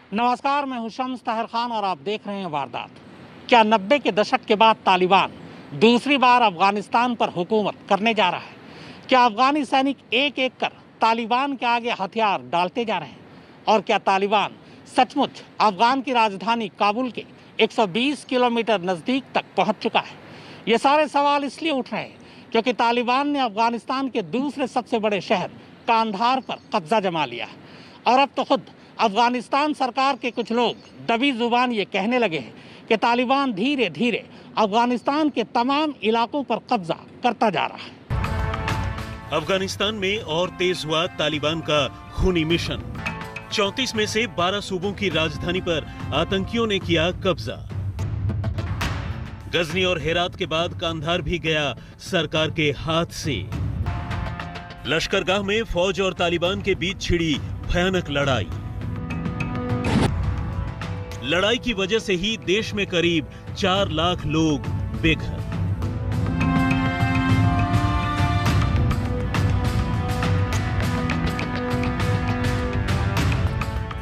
नमस्कार, मैं हूं शम्स ताहिर खान और आप देख रहे हैं वारदात। क्या 90 के दशक के बाद तालिबान दूसरी बार अफगानिस्तान पर हुकूमत करने जा रहा है? क्या अफगानी सैनिक एक एक कर तालिबान के आगे हथियार डालते जा रहे हैं? और क्या तालिबान सचमुच अफगान की राजधानी काबुल के 120 किलोमीटर नज़दीक तक पहुंच चुका है? ये सारे सवाल इसलिए उठ रहे हैं क्योंकि तालिबान ने अफगानिस्तान के दूसरे सबसे बड़े शहर कांधार पर कब्जा जमा लिया है। और अब तो खुद अफगानिस्तान सरकार के कुछ लोग दबी जुबान ये कहने लगे हैं कि तालिबान धीरे धीरे अफगानिस्तान के तमाम इलाकों पर कब्जा करता जा रहा है। अफगानिस्तान में और तेज हुआ तालिबान का खूनी मिशन। 34 में से 12 सूबों की राजधानी पर आतंकियों ने किया कब्जा। गजनी और हेरात के बाद कांधार भी गया सरकार के हाथ से। लश्करगाह में फौज और तालिबान के बीच छिड़ी भयानक लड़ाई की वजह से ही देश में करीब 4 लाख लोग बेघर।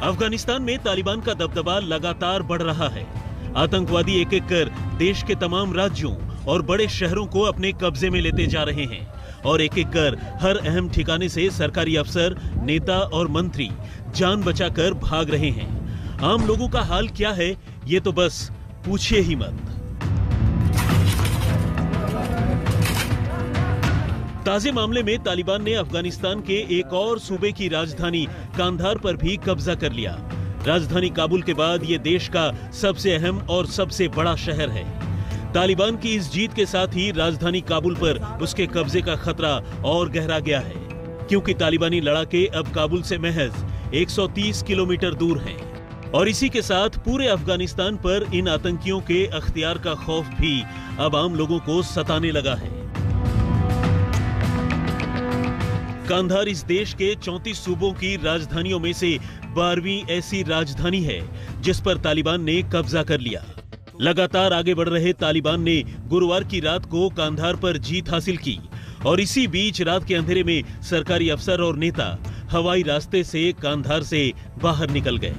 अफगानिस्तान में तालिबान का दबदबा लगातार बढ़ रहा है। आतंकवादी एक एक कर देश के तमाम राज्यों और बड़े शहरों को अपने कब्जे में लेते जा रहे हैं और एक एक कर हर अहम ठिकाने से सरकारी अफसर, नेता और मंत्री जान बचाकर भाग रहे हैं। आम लोगों का हाल क्या है, ये तो बस पूछिए ही मत। ताजे मामले में तालिबान ने अफगानिस्तान के एक और सूबे की राजधानी कांधार पर भी कब्जा कर लिया। राजधानी काबुल के बाद ये देश का सबसे अहम और सबसे बड़ा शहर है। तालिबान की इस जीत के साथ ही राजधानी काबुल पर उसके कब्जे का खतरा और गहरा गया है, क्योंकि तालिबानी लड़ाके अब काबुल से महज 130 किलोमीटर दूर हैं। और इसी के साथ पूरे अफगानिस्तान पर इन आतंकियों के अख्तियार का खौफ भी अब आम लोगों को सताने लगा है। कांधार इस देश के 34 सूबों की राजधानियों में से 12वीं ऐसी राजधानी है जिस पर तालिबान ने कब्जा कर लिया। लगातार आगे बढ़ रहे तालिबान ने गुरुवार की रात को कांधार पर जीत हासिल की और इसी बीच रात के अंधेरे में सरकारी अफसर और नेता हवाई रास्ते से कांधार से बाहर निकल गए।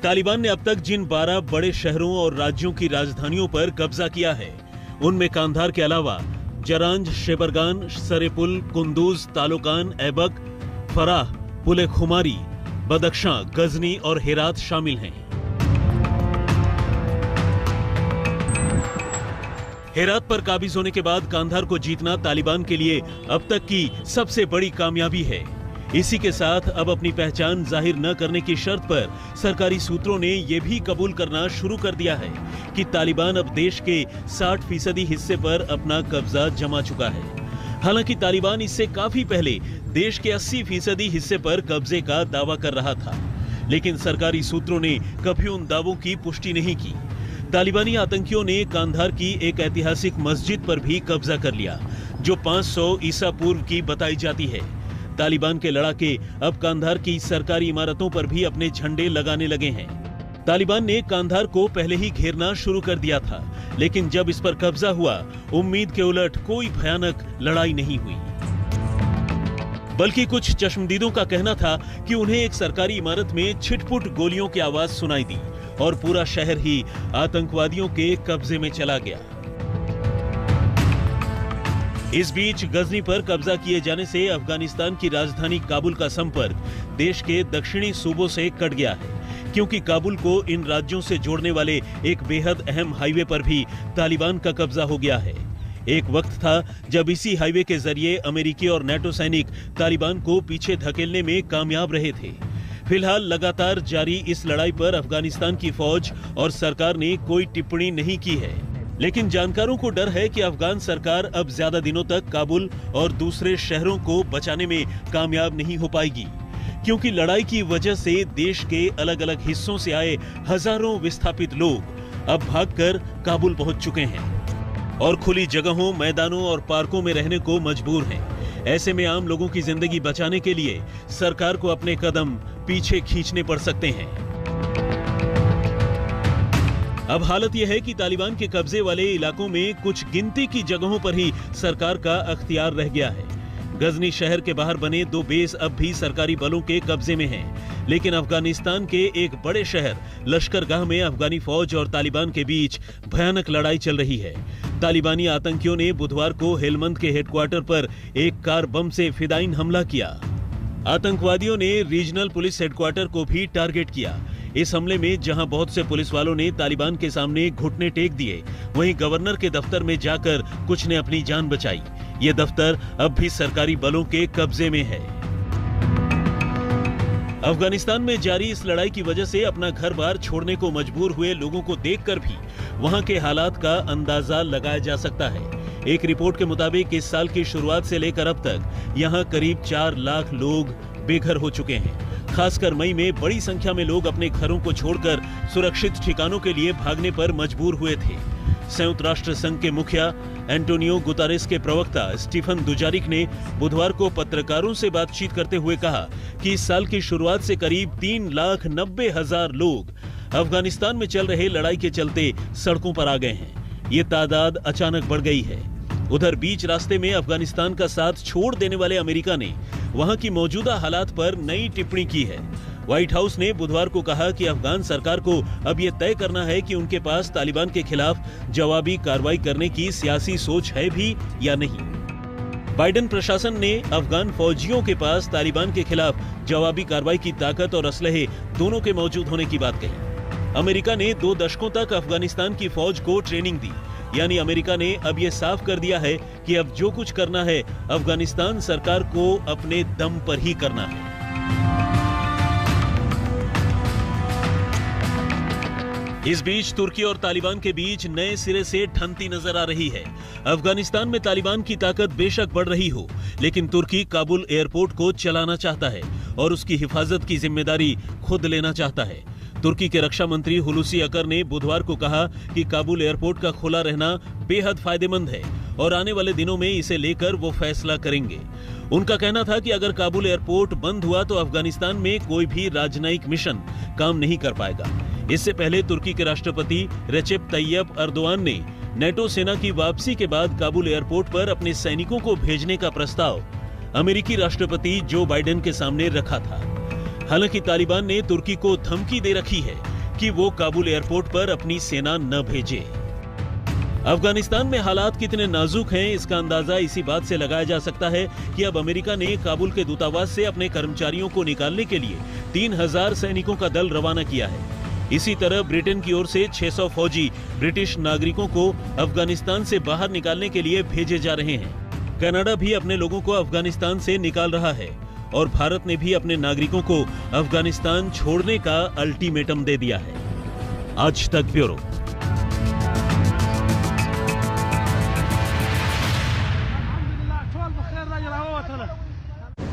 तालिबान ने अब तक जिन 12 बड़े शहरों और राज्यों की राजधानियों पर कब्जा किया है, उनमें कांधार के अलावा जरांज, शेबरगान, सरेपुल, कुंदूज, तालोकान, ऐबक, फराह, पुले खुमारी, बदख्शां, गजनी और हेरात शामिल हैं। हेरात पर काबिज होने के बाद कांधार को जीतना तालिबान के लिए अब तक की सबसे बड़ी कामयाबी है। इसी के साथ अब अपनी पहचान जाहिर न करने की शर्त पर सरकारी सूत्रों ने यह भी कबूल करना शुरू कर दिया है कि तालिबान अब देश के 60% हिस्से पर अपना कब्जा जमा चुका है। हालांकि तालिबान इससे काफी पहले देश के 80% हिस्से पर कब्जे का दावा कर रहा था, लेकिन सरकारी सूत्रों ने कभी उन दावों की पुष्टि नहीं की। तालिबानी आतंकियों ने कांधार की एक ऐतिहासिक मस्जिद पर भी कब्जा कर लिया, जो 500 ईसा पूर्व की बताई जाती है। तालिबान के लड़ाके अब कांधार की सरकारी इमारतों पर भी अपने झंडे लगाने लगे हैं। तालिबान ने कांधार को पहले ही घेरना शुरू कर दिया था, लेकिन जब इस पर कब्जा हुआ, उम्मीद के उलट कोई भयानक लड़ाई नहीं हुई। बल्कि कुछ चश्मदीदों का कहना था कि उन्हें एक सरकारी इमारत में छिटपुट गोलियों की आवाज सुनाई दी और पूरा शहर ही आतंकवादियों के कब्जे में चला गया। इस बीच गजनी पर कब्जा किए जाने से अफगानिस्तान की राजधानी काबुल का संपर्क देश के दक्षिणी सूबों से कट गया है, क्योंकि काबुल को इन राज्यों से जोड़ने वाले एक बेहद अहम हाईवे पर भी तालिबान का कब्जा हो गया है। एक वक्त था जब इसी हाईवे के जरिए अमेरिकी और नेटो सैनिक तालिबान को पीछे धकेलने में कामयाब रहे थे। फिलहाल लगातार जारी इस लड़ाई पर अफगानिस्तान की फौज और सरकार ने कोई टिप्पणी नहीं की है, लेकिन जानकारों को डर है कि अफगान सरकार अब ज्यादा दिनों तक काबुल और दूसरे शहरों को बचाने में कामयाब नहीं हो पाएगी, क्योंकि लड़ाई की वजह से देश के अलग अलग हिस्सों से आए हजारों विस्थापित लोग अब भागकर काबुल पहुंच चुके हैं और खुली जगहों, मैदानों और पार्कों में रहने को मजबूर हैं। ऐसे में आम लोगों की जिंदगी बचाने के लिए सरकार को अपने कदम पीछे खींचने पड़ सकते हैं। अब हालत यह है कि तालिबान के कब्जे वाले इलाकों में कुछ गिनती की जगहों पर ही सरकार का अख्तियार रह गया है। गजनी शहर के बाहर बने 2 बेस अब भी सरकारी बलों के कब्जे में हैं, लेकिन अफगानिस्तान के एक बड़े शहर लश्करगाह में अफगानी फौज और तालिबान के बीच भयानक लड़ाई चल रही है। तालिबानी आतंकियों ने बुधवार को हेलमंद के हेडक्वार्टर पर एक कार बम से फिदायीन हमला किया। आतंकवादियों ने रीजनल पुलिस हेडक्वार्टर को भी टारगेट किया। इस हमले में जहां बहुत से पुलिस वालों ने तालिबान के सामने घुटने टेक दिए, वहीं गवर्नर के दफ्तर में जाकर कुछ ने अपनी जान बचाई। ये दफ्तर अब भी सरकारी बलों के कब्जे में है। अफगानिस्तान में जारी इस लड़ाई की वजह से अपना घर-बार छोड़ने को मजबूर हुए लोगों को देखकर भी वहां के हालात का अंदाजा लगाया जा सकता है। एक रिपोर्ट के मुताबिक इस साल की शुरुआत से लेकर अब तक यहां करीब 4 लाख लोग बेघर हो चुके हैं। खासकर मई में बड़ी संख्या में लोग अपने घरों को छोड़कर सुरक्षित ठिकानों के लिए भागने पर मजबूर हुए थे। संयुक्त राष्ट्र संघ के मुखिया एंटोनियो गुतारेस के प्रवक्ता स्टीफन दुजारिक ने बुधवार को पत्रकारों से बातचीत करते हुए कहा कि इस साल की शुरुआत से करीब 3,90,000 लोग अफगानिस्तान में चल रहे लड़ाई के चलते सड़कों पर आ गए हैं। ये तादाद अचानक बढ़ गई है। उधर बीच रास्ते में अफगानिस्तान का साथ छोड़ देने वाले अमेरिका ने वहां की मौजूदा हालात पर नई टिप्पणी की है। व्हाइट हाउस ने बुधवार को कहा कि अफगान सरकार को अब यह तय करना है कि उनके पास तालिबान के खिलाफ जवाबी कार्रवाई करने की सियासी सोच है भी या नहीं। बाइडेन प्रशासन ने अफगान फौजियों के पास तालिबान के खिलाफ जवाबी कार्रवाई की ताकत और असलहे दोनों के मौजूद होने की बात कही। अमेरिका ने 2 दशकों तक अफगानिस्तान की फौज को ट्रेनिंग दी, यानी अमेरिका ने अब यह साफ कर दिया है कि अब जो कुछ करना है अफगानिस्तान सरकार को अपने दम पर ही करना है। इस बीच तुर्की और तालिबान के बीच नए सिरे से ठनती नजर आ रही है। अफगानिस्तान में तालिबान की ताकत बेशक बढ़ रही हो, लेकिन तुर्की काबुल एयरपोर्ट को चलाना चाहता है और उसकी हिफाजत की जिम्मेदारी खुद लेना चाहता है। तुर्की के रक्षा मंत्री हुलूसी अकर ने बुधवार को कहा कि काबुल एयरपोर्ट का खुला रहना बेहद फायदेमंद है और आने वाले दिनों में इसे लेकर वो फैसला करेंगे। उनका कहना था कि अगर काबुल एयरपोर्ट बंद हुआ तो अफगानिस्तान में कोई भी राजनयिक मिशन काम नहीं कर पाएगा। इससे पहले तुर्की के राष्ट्रपति रेसेप तैयप एर्दोआन ने नेटो सेना की वापसी के बाद काबुल एयरपोर्ट पर अपने सैनिकों को भेजने का प्रस्ताव अमेरिकी राष्ट्रपति जो बाइडेन के सामने रखा था। हालांकि तालिबान ने तुर्की को धमकी दे रखी है कि वो काबुल एयरपोर्ट पर अपनी सेना न भेजे। अफगानिस्तान में हालात कितने नाजुक हैं, इसका अंदाजा इसी बात से लगाया जा सकता है कि अब अमेरिका ने काबुल के दूतावास से अपने कर्मचारियों को निकालने के लिए 3,000 सैनिकों का दल रवाना किया है। इसी तरह ब्रिटेन की ओर से 600 फौजी ब्रिटिश नागरिकों को अफगानिस्तान से बाहर निकालने के लिए भेजे जा रहे हैं। कनाडा भी अपने लोगों को अफगानिस्तान से निकाल रहा है और भारत ने भी अपने नागरिकों को अफगानिस्तान छोड़ने का अल्टीमेटम दे दिया है। आज तक ब्यूरो।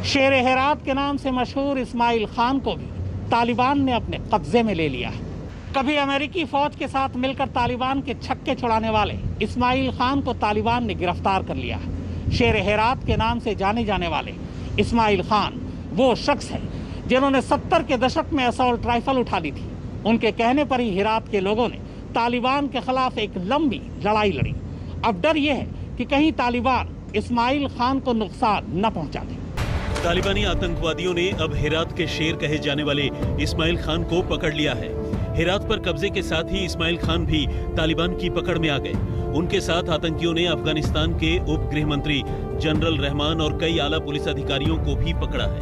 शेर हेरात के नाम से मशहूर इस्माइल खान को भी तालिबान ने अपने कब्जे में ले लिया है। कभी अमेरिकी फौज के साथ मिलकर तालिबान के छक्के छुड़ाने वाले इस्माइल खान को तालिबान ने गिरफ्तार कर लिया है। शेर हेरात के नाम से जाने जाने वाले इस्माइल खान वो शख्स है जिन्होंने 70 के दशक में असॉल्ट राइफल उठा ली थी। उनके कहने पर ही हेरात के लोगों ने तालिबान के खिलाफ एक लंबी लड़ाई लड़ी। अब डर यह है कि कहीं तालिबान इस्माइल खान को नुकसान न पहुंचा दे। तालिबानी आतंकवादियों ने अब हेरात के शेर कहे जाने वाले इस्माइल खान को पकड़ लिया है। हेरात पर कब्जे के साथ ही इस्माइल खान भी तालिबान की पकड़ में आ गए। उनके साथ आतंकियों ने अफगानिस्तान के उप गृह मंत्री जनरल रहमान और कई आला पुलिस अधिकारियों को भी पकड़ा है।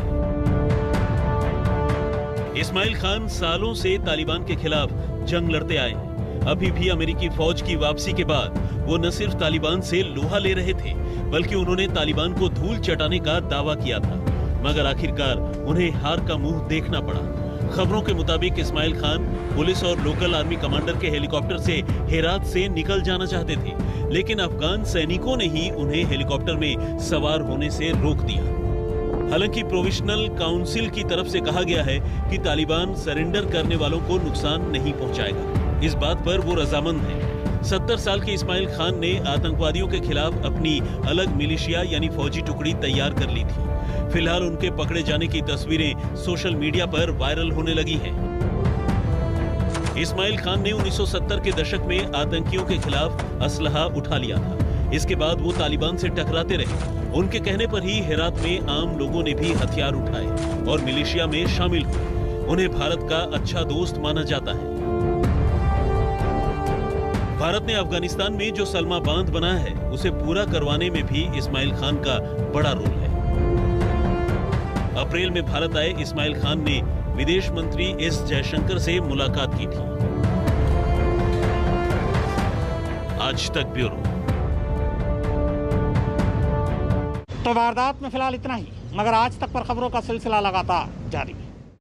इस्माइल खान सालों से तालिबान के खिलाफ जंग लड़ते आए हैं। अभी भी अमेरिकी फौज की वापसी के बाद वो न सिर्फ तालिबान से लोहा ले रहे थे, बल्कि उन्होंने तालिबान को धूल चटाने का दावा किया था, मगर आखिरकार उन्हें हार का मुंह देखना पड़ा। खबरों के मुताबिक इस्माइल खान पुलिस और लोकल आर्मी कमांडर के हेलीकॉप्टर से हेरात से निकल जाना चाहते थे, लेकिन अफगान सैनिकों ने ही उन्हें हेलीकॉप्टर में सवार होने से रोक दिया। हालांकि प्रोविजनल काउंसिल की तरफ से कहा गया है कि तालिबान सरेंडर करने वालों को नुकसान नहीं पहुंचाएगा। इस बात पर वो रजामंद है। 70 साल के इस्माइल खान ने आतंकवादियों के खिलाफ अपनी अलग मिलिशिया यानी फौजी टुकड़ी तैयार कर ली थी। फिलहाल उनके पकड़े जाने की तस्वीरें सोशल मीडिया पर वायरल होने लगी हैं। इस्माइल खान ने 1970 के दशक में आतंकियों के खिलाफ असलहा उठा लिया था। इसके बाद वो तालिबान से टकराते रहे। उनके कहने पर ही हेरात में आम लोगों ने भी हथियार उठाए और मिलिशिया में शामिल हुए। उन्हें भारत का अच्छा दोस्त माना जाता है। भारत ने अफगानिस्तान में जो सलमा बांध बनाया है उसे पूरा करवाने में भी इस्माइल खान का बड़ा रोल है। अप्रैल में भारत आए इस्माइल खान ने विदेश मंत्री एस जयशंकर से मुलाकात की थी। आज तक ब्यूरो। तो वारदात में फिलहाल इतना ही, मगर आज तक पर खबरों का सिलसिला लगातार जारी है।